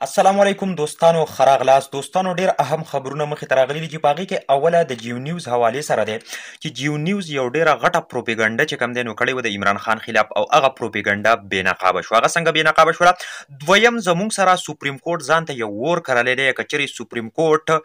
السلام علیکم دوستانو خراغلاس دوستانو ډیر اهم خبرونه مخې ته راغلي دي چې په هغې کې اوله د جیو نیوز حوالې سره دی چې جیو نیوز یو ډیره غټه پروپیګنډه چې کوم دی نو کړې وه د عمران خان خلاف او هغه پروپیګنډه بې نقابه شوه. هغه څنګه بې نقابه شوله؟ دویم زموږ سره سپریم کورټ ځان ته یو وور کرلی دی که چیرې سپریم کورټ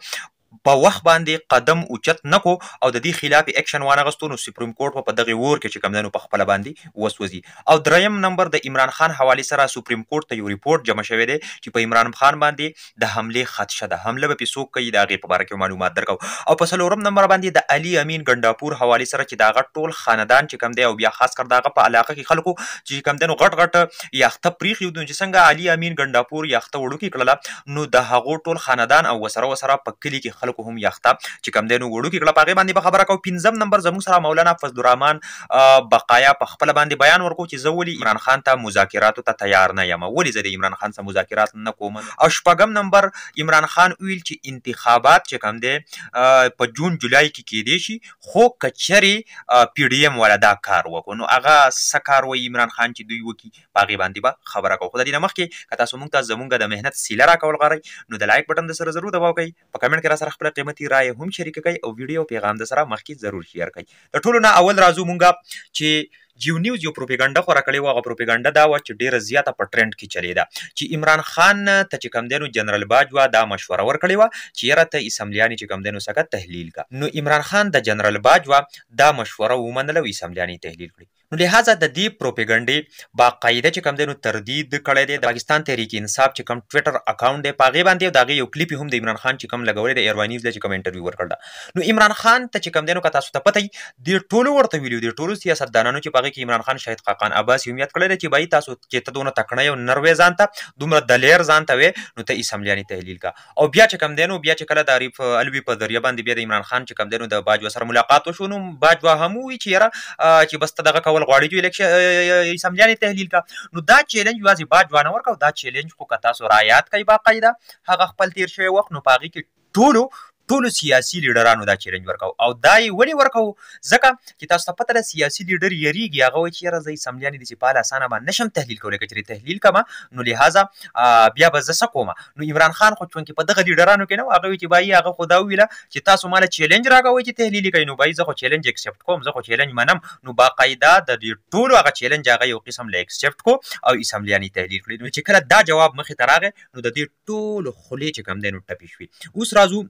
په وخت باندې قدم اوچت نکو او د دې خلاف اکشن وانغستو نو سپریم کورټ په دغه وور کې چې کوم دی نو په خپله باندې وسوځي. او دریم نمبر د عمران خان حوالې سره سپریم کورټ ته یو ریپورټ جمع شوی دی چې په عمران خان باندې د حملې خدشه ده، حمله به پې څوک کوي د هغې په باره کې معلومات درکو. او په څلورم نمبر باندې د علي امین ګنډاپور حوالې سره چې د هغه ټول خاندان چې کوم دی او بیا خاص کر د هغه په علاقه کې خلکو چې کوم دی نو غټ غټ یاخته پریښي وو چې څنګه علي امین ګنډاپور یاخته وړوکې کړله نو د هغو ټول خاندان او ورسره په کلي کې خلکو هم یاخته چې کوم دی نو وړوکې کړه، په هغې باندې به خبره کوو. پنځم نمبر زموږ سره مولانا فضل الرحمن بقایا په خپله باندې بیان ورکوو چې زه ولې عمران خان ته مذاکراتو ته تیار نه یم، ولې زه د عمران خان سره مذاکرات نه کوم. او شپږم نمبر عمران خان ویل چې انتخابات چې کوم دی په جون جولای کې کیدی شي خو که چیرې پی ډي ایم والا دا کار وکړو نو هغه څه کار وایي عمران خان چې دوی وکړي په هغې باندې به خبره کوو. خو د دې نه مخکې که تاسو موږ ته زموږ د مهنت سیله راکول غواړئ نو د لایک بټن د سره ضرور دباو کوئ، په کمنټ کې را سره خپله قیمتي رایه هم شریکه کوئ او ویډیو پیغام د سره مخکې ضرور شیر کوئ. د ټولو نه اول راځو مونږه چې جیو نیوز یو پروپیګنډه خوره کړې وه. هغه پروپیګنډه دا وه چې ډېره زیاته په ټرینډ کې چلېده چې عمران خان ته چې کوم دی نو جنرال باجوه دا مشوره ورکړې وه چې یاره ته اسمبلیانې چې کوم دی نو څنګه تحلیل کړه. نو عمران خان د جنرال باجوه دا مشوره ومنله او اسمبلیانې تحلیل کړي. نو لہذا د دې پروپیګنډې باقاعده چې کوم دی نو تردید کړی دی. د پاکستان تحریک انصاف چې کوم ټویټر اکاونټ دی په هغې باندې د هغې یو کلیپ هم د عمران خان چې کوم لګولی دی ایروان نیوز له چې کوم انټرویو ورکړ ده. نو عمران خان ته چې کوم دی نو که تاسو ته پته وي دې ټولو ورته ویلي دي ټولو سیاستدانانو چې په هغې کې عمران خان شهید خاقان عباس هم یاد کړی دی چې بهي تاسو چې ته دونه تکړه یې او نر وې ځان ته دومره دلیر ځان ته وې نو ته اسمبلیانې تحلیل کړه. او بیا چې کوم دی نو بیا چې کله د عارف الوي په ذریعه باندې بیا د عمران خان چې کوم دی نو د باجوه سره ملاقات وشو نو باجوه هم ووایي چې یاره چې بس ته دغه کول غواړې چې اسمبلیانې تحلیل کړه. نو دا چیلنج یوازې باجوه نه ورکړه، دا چیلنج خو که تاسو رایاد کوئ باقاعده هغه خپل تیر شوی وخت نو په هغې کې ټولو سیاسي لیډرانو دا چیلنج ورکو. او دا یې ولې ورکو؟ ځکه چې تاسو ته پته ده سیاسي لیډر یریږي، هغه وایي چې یاره زه اسمبلیانې داسې په هله اسانه باندې نشم تحلیل کولی، که چېرې تحلیل کړمه نو لحاظه بیا به زه څه کومه. نو عمران خان خو چونکې په دغه لیډرانو کې نه و، هغه وایي چې بایي هغه خو دا وویله چې تاسو ماله چیلنج راکوئ چې تحلیل یې کوئ نو بایي زه خو چیلنج اکسپټ کوم، زه خو چیلنج منم. نو باقاعده د دې ټولو هغه چیلنج هغه یو قسم له اکسپټ کو او اسمبلیانې تحلیل کړي. نو چې کله دا جواب مخې ته راغی نو د دې ټولو خولې چې کوم دی نو ټپې شوې. اوس راځو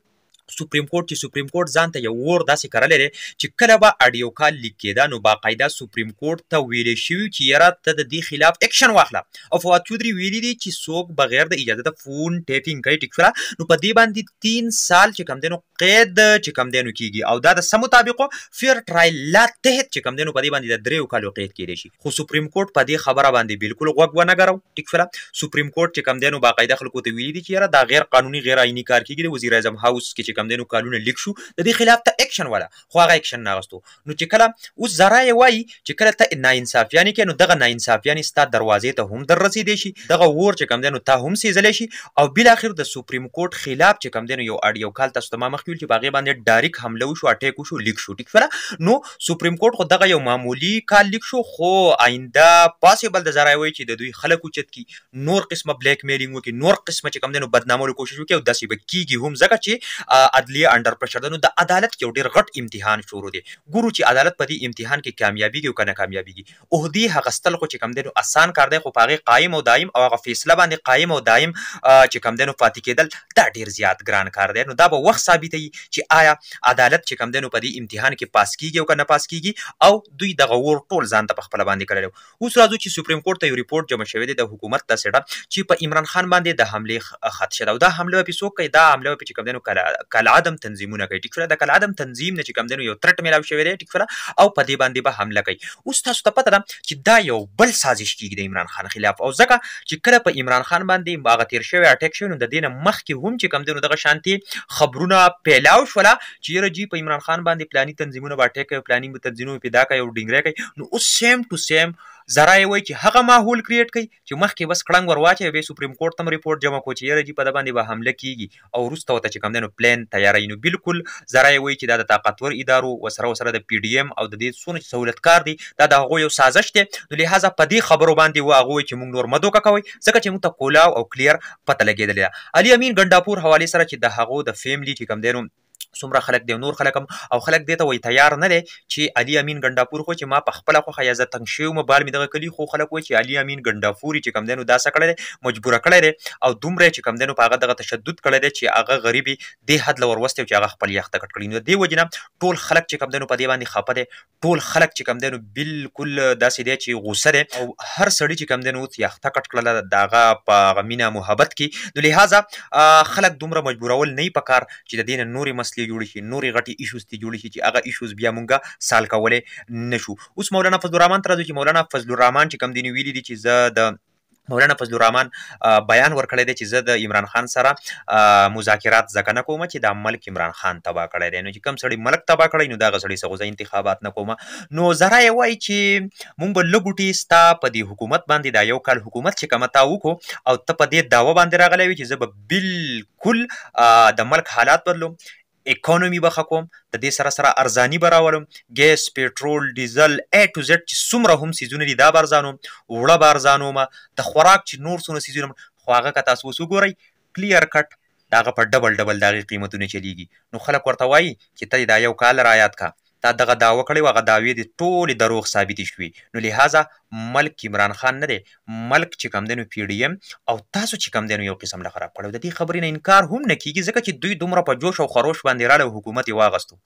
سپریم کورټ چې سپریم کورټ ځان ته یو وور داسې کرلی دی چې کله به اډیو کال لیک کېده نو باقاعده سپریم کورټ ته ویلی شوي چې یاره ته د دې خلاف اکشن واخله. او فواد چودري ویلي دي چې څوک بغیر د اجازه د فون ټیپینګ کوي ټیک شوله نو په دې باندې 3 سال چې کوم دی نو قید چې کوم دی نو کېږي او دا د څه مطابقو فیر ټرایل لا تحت چې کوم دی نو په دې باندې د 3 کالو قید کېدی شي. خو سپریم کورټ په دې خبره باندې بالکل غوږ ونه ګرو ټیک شوله. سپریم کورټ چې کوم دی نو باقاعده خلکو ته ویلي دي چې یاره دا غیر قانوني غیر آئیني کار کېږي. د وزیر اعظم هاوس کې چې کوم دی نو کالونه شو د دې خلاف ته اکشن والا خو هغه اکشن نه اغوستو. نو چې کله اوس ذرایع وایي چې کله ته ناانصافیانې کوې نو دغه ناانصافیانې ستا دروازې ته هم در رسېدی شي، دغه اور چې کوم دی نو تا هم سېزلی شي. او بالاخر د سپریم کورټ خلاف چې کوم دی نو یو اډیو کال تاسو ته ما مخکې ویل چې په هغې باندې ډایرک حمله وشو، اټیک وشو، لیک شو ټیک شوله. نو سپریم کورټ خو دغه یو معمولي کال لیک شو خو آینده پاسبل د ذرایع وایي چې د دوی خلک اوچت کړي، نور قسمه بلیک میلینګ وکړي، نور قسمه چې کوم دی نو بدنامولو کوشش وکړي او داسې به کېږي هم ځکه چې عدلیه انډر پرشر ده. نو د عدالت یو ډېر غټ امتحان شروع دی. ګورو چې عدالت په دې امتحان کې کامیابیږي او که نه کامیابیږي. عهدې اخیستل خو چې کوم دی نو اسان کار دی خو په هغې قایم او دایم او هغه فیصله باندې قایم او دایم چې کوم دی نو پاتې کېدل دا ډېر زیات ګران کار دی. نو دا به وخت ثابتوي چې آیا عدالت چې کوم دی نو په دې امتحان کې پاس کېږي او که نه پاس کېږي او دوی دغه اور ټول ځان ته په خپله باندې کړلی. اوس راځو چې سپریم کورټ ته یو ریپورټ جمع شوی دی د حکومت د سیټ چې په عمران خان باندې د حملې خدشه ده او دا حمله به پې څوک کوي؟ دا حمله به پې چې کوم دی نو کالعدم تنظیمونه کوي ټیک شوله. د کالعدم تنظیم نه چې کوم دی نو یو ترټ میلاو شوی دی ټیک شوله او په دې باندې به حمله کوي. اوس تاسو ته پته ده چې دا یو بل سازش کېږي د عمران خان خلاف او ځکه چې کله په عمران خان باندې هغه تیر شوی اټیک شوی نو د دې نه مخکې هم چې کوم دی نو دغه شانتې خبرونه پیلاو شوله چې یاره جي په عمران خان باندې پلاني تنظیمونه به اټیک کوي، پلاني تنظیمونه پیدا کوي او ډینګری کوي. نو اوس سیم ټو سیم ذرایع وایي چې هغه ماحول کریټ کوي چې مخکې بس کړنګ ور واچوي بیا سپریم کورټ ته هم ریپورټ جمع کړو چې یاره جي په ده باندې به حمله کیږي او وروسته ورته چې کوم دی نو پلان تیاروي. نو بالکل ذرایع وایي چې دا د طاقتور ادارو ورسره د پی ډي ایم او د دې څونه چې سهولتکار دي دا د هغوی یو سازش دی. نو لهذا په دې خبرو باندې و هغه وایي چې موږ نور مه دوکه کوئ ځکه چې موږ ته کولاو او کلیر پته لګېدلې ده. علي امین ګنډاپور حوالې سره چې د هغو د فیملی چې کوم دی نو څومره خلک دی نور خلک هم او خلک دې ته وایي تیار نه دی چې علي امین ګنډاپور خو چې ما په خپله خوښه یا زه تنګ شوی وم بال مې دغه کلي خو خلک وایي چې علي امین ګنډاپور چې کوم دی نو دا څه کړی دی مجبوره کړی دی او دومره چې کوم دی نو په هغه دغه تشدد کړی دی چې هغه غریب دې حد له ور وستی چې هغه خپل یخته کټ کړي. نو د دې وجې نه ټول خلک چې کوم دی نو په دې باندې خفه دی ټول خلک چې کوم دی نو بالکل داسې دی چې غوسه دی او هر سړي چې کوم دی نو یخته کټ کړله د هغه په هغه مینه محبت کې. نو لهذا خلک دومره مجبورول نه پکار چې د دې نه نورې مسلې جوړې شي نورې ایشوز تی جوړ شي چې هغه ایشوز بیا مونږه سال کولای نشو. اوس مولانا فضل الرحمن تر چې مولانا فضل الرحمن چې کوم دی ویلي دي چې زه د مولانا فضل الرحمن بیان ورکړی دی چې زه د عمران خان سره مذاکرات ځکه نه کوم چې دا ملک عمران خان تباه کړی دی. نو چې کوم سړی ملک تباه کړی نو دغه سړي څخه زه انتخابات نه کوم. نو ذرایع وایي چې مونږ به لږ ستا په دې حکومت باندې دا یو کال حکومت چې کومه تا وکړو او ته په دې دعوه باندې راغلی وي چې زه به بالکل د ملک حالات بدلوم اکانومي به ښه کوم د دې سره سره ارزاني به راولم ګیس پېټرول ډیزل ای ټو زیډ چې څومره هم څیزونه دي دا به ارزانوم اوړه به ارزانوم د خوراک چې نور څونه څیزونه خو هغه که تاسو اوس وګورئ کلیر کټ د هغه په ډبل ډبل د هغې قیمتونه چلیږي. نو خلک ورته وایي چې ته دا یو کال رعایت کا تا دغه دعوه کړې وه هغه دعوې دې ټولې دروغ ثابتې شوې. نو لهذا ملک عمران خان نه دی ملک چې کوم دی نو پی ډي ایم او تاسو چې کوم دی نو یو قسم له خراب کړی د دې خبرې نه انکار هم نه کیږي ځکه چې دوی دومره په جوش او خروش باندې راړی او حکومت یې واغستو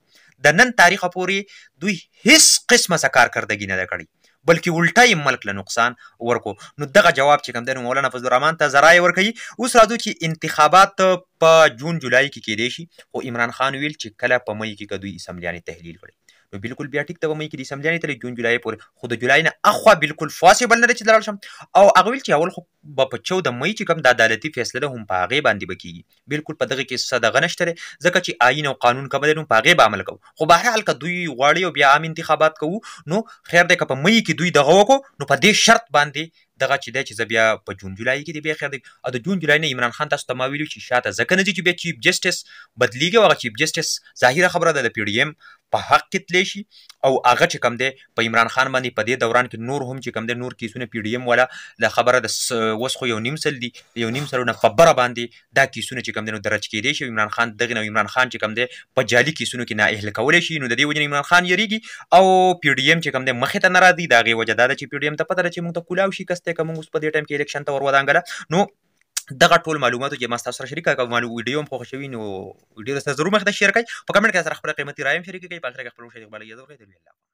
د نن تاریخه پورې دوی هیڅ قسمه څه کارکردګي نه ده کړې بلکې الټا یې ملک له نقصان ورکو. نو دغه جواب چې کوم دی نو مولانا فضل الرحمن ته ذرایع ورکوي. اوس راځو چې انتخابات په جون جولای کې کیدی شي خو عمران خان ویل چې کله په مۍ کې که دوی اسمبلیانې تحلیل کړي نو بالکل بیا ټیک ته به مۍ کې د اسمبلیانې تللی جون جولای پورې خو د جولای نه اخوا بالکل پاسبل نه دی چې لاړ شم او هغه ویل چې اول خو به په 14 مۍ چې کوم د عدالتي فیصله ده هم په هغې باندې به کېږي بالکل په دغه کې څه دغه نشته دی ځکه چې آیین او قانون کوم دی نو په هغې به عمل کوو خو بهرحال که دوی غواړي او بیا عام انتخابات کوو نو خیر دی که په مۍ کې دوی دغه وکړو نو په دې شرط باندې دغه چې دی چې زه بیا په جون جولای کې دی بیا خیر دی او د جون جولای نه عمران خان تاسو ته ما ویلي چې شاته ځکه نه ځي چې بیا چیف جسټس بدلیږي او هغه چیف جسټس ظاهره خبره ده د پی ډي ایم په حق کې تللی شي او هغه چې کوم دی په عمران خان باندې په دې دوران کې نور هم چې کوم دی نور کیسونه پی ډي ایم والا له خبره د اوس خو یو نیم سل دي یو نیم سلو نه په بره باندې دا کیسونه چې کوم دی نو درج کیدی شي عمران خان دغه نو عمران خان چې کوم دی په جعلي کیسونو کې نااهله کولی شي نو د دې وجې عمران خان یریږي او پی ډي ایم چې کوم دی مخې ته نه راځي د هغې وجه دا ده چې پی ډي ایم ته پته ده چې موږ ته کولاو شکست دی که موږ اوس په دې ټایم کې الیکشن ته ور ودانګله. نو دغه ټول معلوماتو چې ما ستاسو سره شریکه کړم ویډیو هم خوښه شوي نو ویډیو سره ضرور مخې ته شیر کړئ په کمنټ کې سره خپله قیمتي رایه هم شریکه کړئ په اخر کې خپل مشاهدې اقبال اجازه ورکړئ.